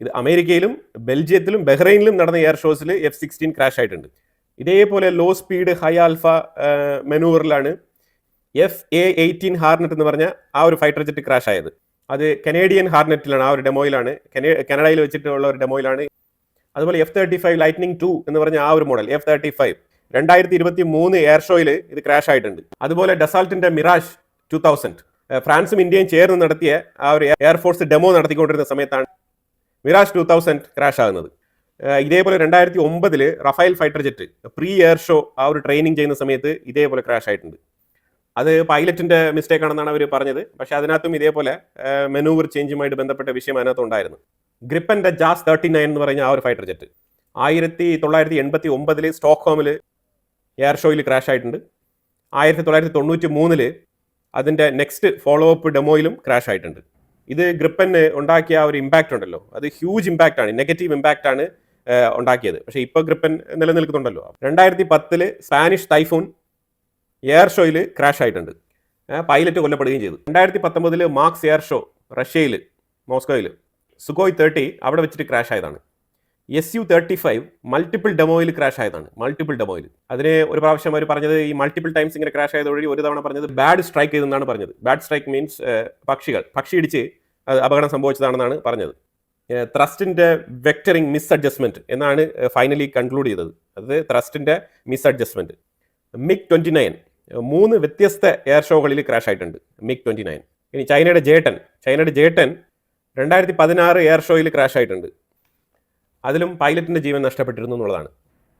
ഇത് അമേരിക്കയിലും ബെൽജിയത്തിലും ബഹ്റൈനിലും നടന്ന എയർ ഷോസിൽ F-16 ക്രാഷ് ആയിട്ടുണ്ട്. ഇതേപോലെ ലോ സ്പീഡ് ഹൈ ആൽഫ മെനൂവറിലാണ് FA-18 ഹാർനെറ്റ് എന്ന് പറഞ്ഞ ആ ഒരു ഫൈറ്റർ ജെറ്റ് ക്രാഷ് ആയത്. അത് കനേഡിയൻ ഹാർനെറ്റിലാണ്, ആ ഒരു ഡെമോയിലാണ്, കനഡയിൽ വെച്ചിട്ടുള്ള ഒരു ഡെമോയിലാണ്. അതുപോലെ F-35 ലൈറ്റ്നിങ് 2 എന്ന് പറഞ്ഞ ആ ഒരു മോഡൽ F-35 2023 എയർ ഷോയിൽ ഇത് ക്രാഷ് ആയിട്ടുണ്ട്. അതുപോലെ ഡസാൾട്ടിന്റെ മിറാഷ് 2000 ഫ്രാൻസും ഇന്ത്യയും ചേർന്ന് നടത്തിയ ആ ഒരു എയർഫോഴ്സ് ഡെമോ നടത്തിക്കൊണ്ടിരുന്ന സമയത്താണ് മിറാഷ് 2000 ക്രാഷ് ആകുന്നത്. ഇതേപോലെ 2009 Rafale fighter jet pre air show ആ ഒരു ട്രെയിനിങ് ചെയ്യുന്ന സമയത്ത് ഇതേപോലെ ക്രാഷ് ആയിട്ടുണ്ട്. അത് പൈലറ്റിന്റെ മിസ്റ്റേക്ക് ആണെന്നാണ് അവർ പറഞ്ഞത്. പക്ഷെ അതിനകത്തും ഇതേപോലെ മെനൂവർ ചേഞ്ചുമായിട്ട് ബന്ധപ്പെട്ട വിഷയം അതിനകത്ത് ഉണ്ടായിരുന്നു. ഗ്രിപ്പന്റെ ജാസ് 39 എന്ന് പറഞ്ഞ ആ ഒരു ഫൈറ്റർ ജെറ്റ് 1989 സ്റ്റോക്ക്ഹോമിൽ എയർ ഷോയിൽ ക്രാഷ് ആയിട്ടുണ്ട്. 1993 അതിന്റെ നെക്സ്റ്റ് ഫോളോ അപ്പ് ഡെമോയിലും ക്രാഷ് ആയിട്ടുണ്ട്. ഇത് ഗ്രിപ്പന് ഉണ്ടാക്കിയ ആ ഒരു ഇമ്പാക്റ്റ് ഉണ്ടല്ലോ, അത് ഹ്യൂജ് ഇമ്പാക്റ്റ് ആണ്, നെഗറ്റീവ് ഇമ്പാക്റ്റ് ആണ് ഉണ്ടാക്കിയത്. പക്ഷേ ഇപ്പോൾ ഗ്രിപ്പൻ നിലനിൽക്കുന്നുണ്ടല്ലോ. 2010 സ്പാനിഷ് ടൈഫൂൺ എയർ ഷോയിൽ ക്രാഷ് ആയിട്ടുണ്ട്, പൈലറ്റ് കൊല്ലപ്പെടുകയും ചെയ്തു. 2019 മാർക്സ് എയർ ഷോ റഷ്യയിൽ മോസ്കോയിൽ സുഖോയ് 30 അവിടെ വെച്ചിട്ട് ക്രാഷ് ആയതാണ്. Su-35 മൾട്ടിപ്പിൾ ഡെമോയിൽ ക്രാഷ് ആയതാണ്, മൾട്ടിപ്പിൾ ഡെമോയിൽ. അതിന് ഒരു പ്രാവശ്യം അവർ പറഞ്ഞത് ഈ മൾട്ടിപ്പിൾ ടൈംസ് ഇങ്ങനെ ക്രാഷ് ആയത് വഴി ഒരു തവണ പറഞ്ഞത് ബാഡ് സ്ട്രൈക്ക് ചെയ്തെന്നാണ് പറഞ്ഞത്. ബാഡ് സ്ട്രൈക്ക് മീൻസ് പക്ഷി ഇടിച്ച് അപകടം സംഭവിച്ചതാണെന്നാണ് പറഞ്ഞത്. ത്രസ്റ്റിന്റെ വെക്ടറിംഗ് മിസ് അഡ്ജസ്റ്റ്മെന്റ് എന്നാണ് ഫൈനലി കൺക്ലൂഡ് ചെയ്തത്. അത് ത്രസ്റ്റിന്റെ മിസ് അഡ്ജസ്റ്റ്മെന്റ്. MiG-29 3 വ്യത്യസ്ത എയർ ഷോകളിൽ ക്രാഷ് ആയിട്ടുണ്ട് MiG-29. ഇനി ചൈനയുടെ J-10 2016 എയർ ഷോയിൽ ക്രാഷ് ആയിട്ടുണ്ട്. അതിലും പൈലറ്റിന്റെ ജീവൻ നഷ്ടപ്പെട്ടിരുന്നു എന്നുള്ളതാണ്.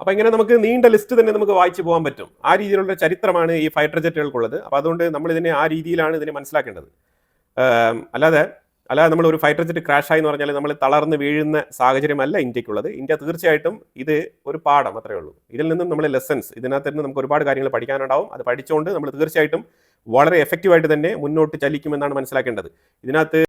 അപ്പോൾ ഇങ്ങനെ നമുക്ക് നീണ്ട ലിസ്റ്റ് തന്നെ നമുക്ക് വായിച്ചു പോകാൻ പറ്റും. ആ രീതിയിലുള്ള ചരിത്രമാണ് ഈ ഫൈറ്റർ ജെറ്റുകൾക്കുള്ളത്. അപ്പോൾ അതുകൊണ്ട് നമ്മൾ ഇതിനെ ആ രീതിയിലാണ് ഇതിനെ മനസ്സിലാക്കേണ്ടത്. അല്ലാതെ നമ്മൾ ഒരു ഫൈറ്റർ ജെറ്റ് ക്രാഷ് ആയി എന്ന് പറഞ്ഞാൽ നമ്മൾ തളർന്ന് വീഴുന്ന സാഹചര്യമല്ല ഇന്ത്യക്കുള്ളത്. ഇന്ത്യ തീർച്ചയായിട്ടും ഇത് ഒരു പാഠം അത്രയേ ഉള്ളൂ. ഇതിൽ നിന്നും നമ്മൾ ലെസൺസ്, ഇതിനകത്ത് നിന്ന് നമുക്ക് ഒരുപാട് കാര്യങ്ങൾ പഠിക്കാനുണ്ടാവും. അത് പഠിച്ചുകൊണ്ട് നമ്മൾ തീർച്ചയായിട്ടും വളരെ എഫക്റ്റീവായിട്ട് തന്നെ മുന്നോട്ട് ചലിക്കുമെന്നാണ് മനസ്സിലാക്കേണ്ടത്. ഇതിനകത്ത്